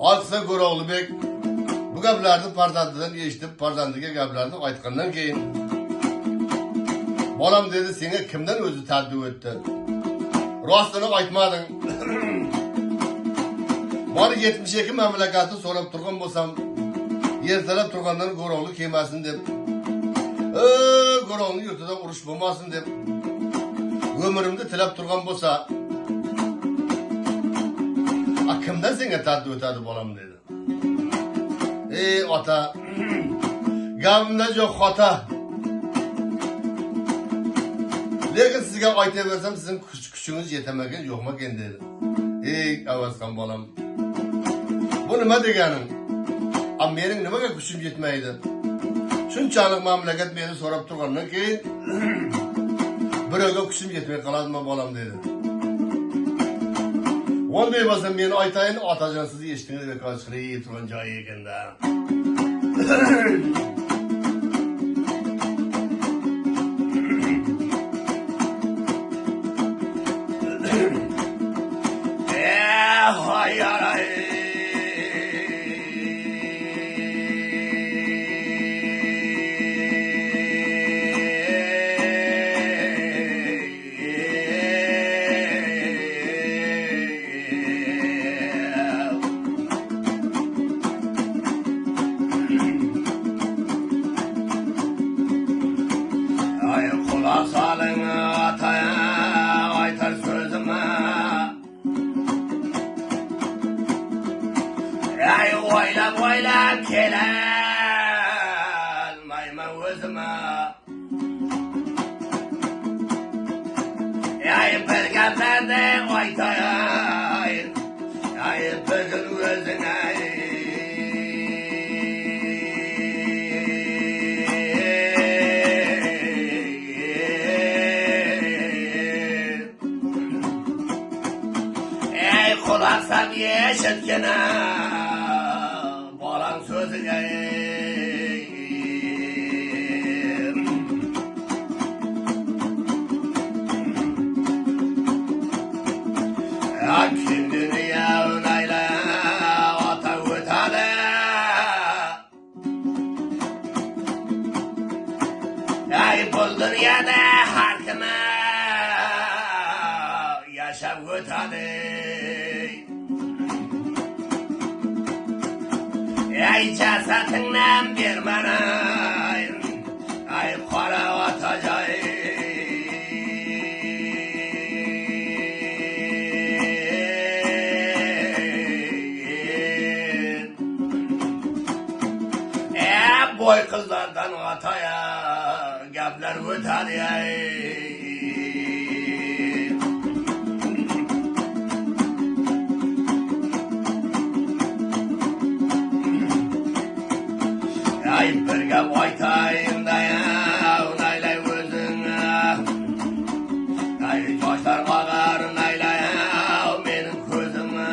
Alsa Go'roğlubek bu gaplarni farzandidan eshitib, farzandiga gaplarni aytgandan keyin bolam dedi, senga kimdan o'zi ta'dib etdi? Rostini aytmading. Bari 72 mamlakatni so'rab turgan bo'lsam, ertalab turgandan Go'roğlu kelmasin deb, Go'roğlu yurtida urush bo'lmasin deb ömrümde tilab turgan bo'lsa, kimdan senga ta'dib etadi bolam dedi. Ey ota, gapimda yo'q xata. Lekin sizga aytaversam sizning kuchingiz yetamagan yo'qmagan dedi. Ey avazxon bolam, bu nima deganing? Mening nimaga kuchim yetmaydi? Shunchalik mamlakat meni so'rab turgandan keyin birovga kuchim yetmay qoladimi bolam dedi. Onday bo'lsa meni aytayin, otajon sizni eshitdingiz deb qo'shilib turgan joyi ekanda. Oylab kelolmayman o'zima. Bir gaplarni aytayin, bugun o'zingga. Quloq solib eshitgina sözüne kim dünya önayla ata ötale bu dünyada her kime yaşam ötale. Cesatimden bir bana para atacak. Boy kızlardan ataya gaplar ötadi. Bir gap aytayım da naylay o'zingga. Yoshlar qog'ar naylay mening ko'zimga.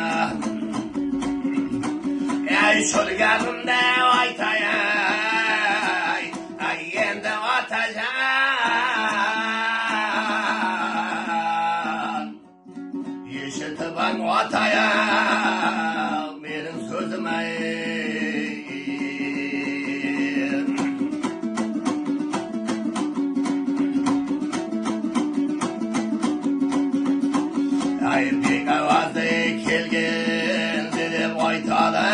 Shul gapimda aytay, endi otajon eshitib otay mening so'zimga. Bir avazda kelgan deb aytadi.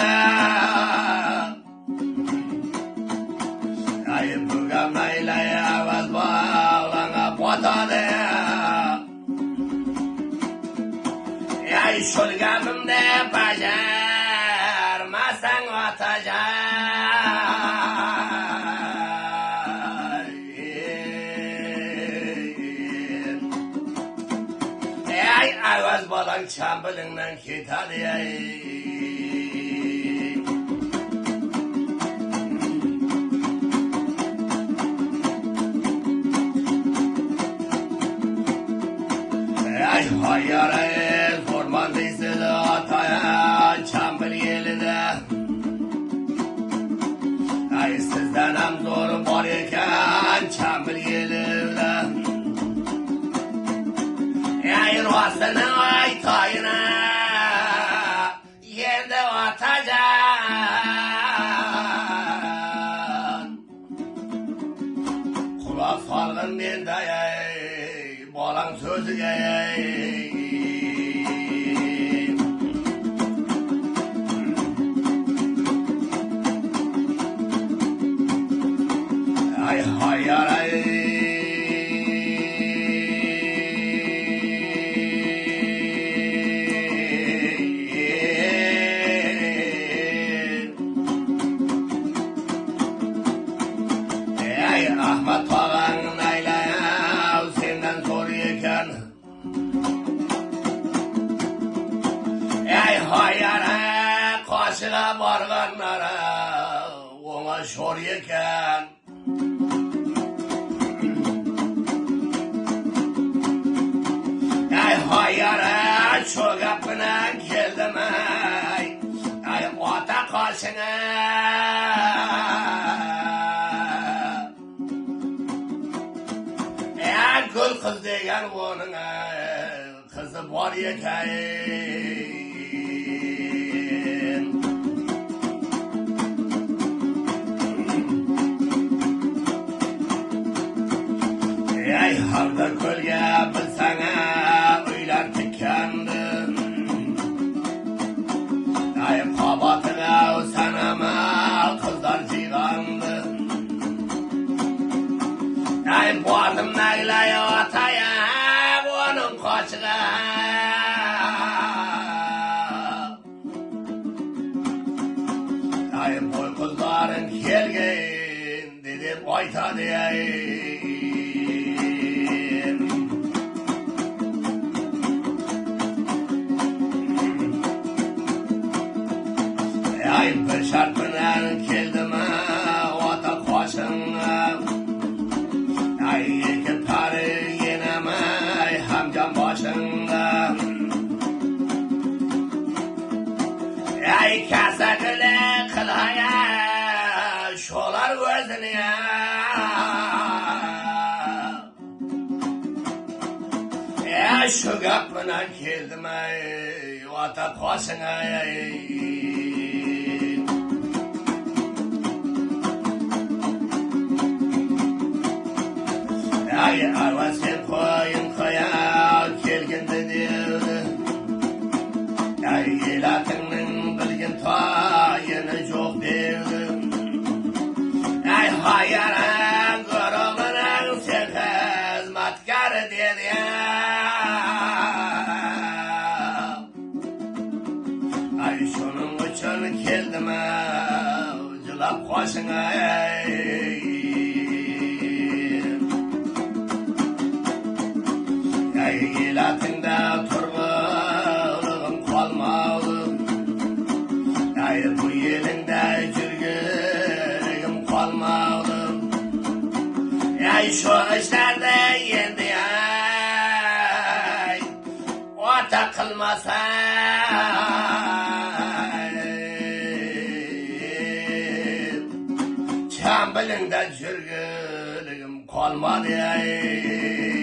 Bugun naylay avaz bog'langa botadi. Shul gapimda bajarmasang otajon avaz bolang chambilingdan ketadi. Hayır orman değilse ataya çambil yelide. Sizden hem zor var iken çambil yelide. Rostini aytayina, yerde atacak. hayara koşuğa varganlara ona şor eken. Ay hayara çogapına geldim ay ota koşuna. Gül kız degen onun kızı var eken. Ay harda kölge bilsana uylar tükendim. Ay kabatına sanama kızlar cigandı. Ay boğazım neyleye ataya onun koçuna. Ay boy kızların gelgen dedim ayta diyeyim. Ay bir şartından geldim ota koşuna. Ay iki tarı yenem ay hamcan başında. Ay kasa güle kılaya şolar gözünü ya. Ya şu kapına geldim ay ota koşuna ay. Ay arvasın koyun koya kelgin dedi. Ay ilatının bilgin tayını çok dedi. Ay hayara görümünün sen hizmetkar dedi. Ay şunun için geldim cılap koşun ay. Ay ilatında turmalığım kalmalı. Ay bu yelinde cürgülüm kalmalı. Ay şu işlerde yendi ay o takılmasa. Çam bilinde cürgülüm kalmadı ay.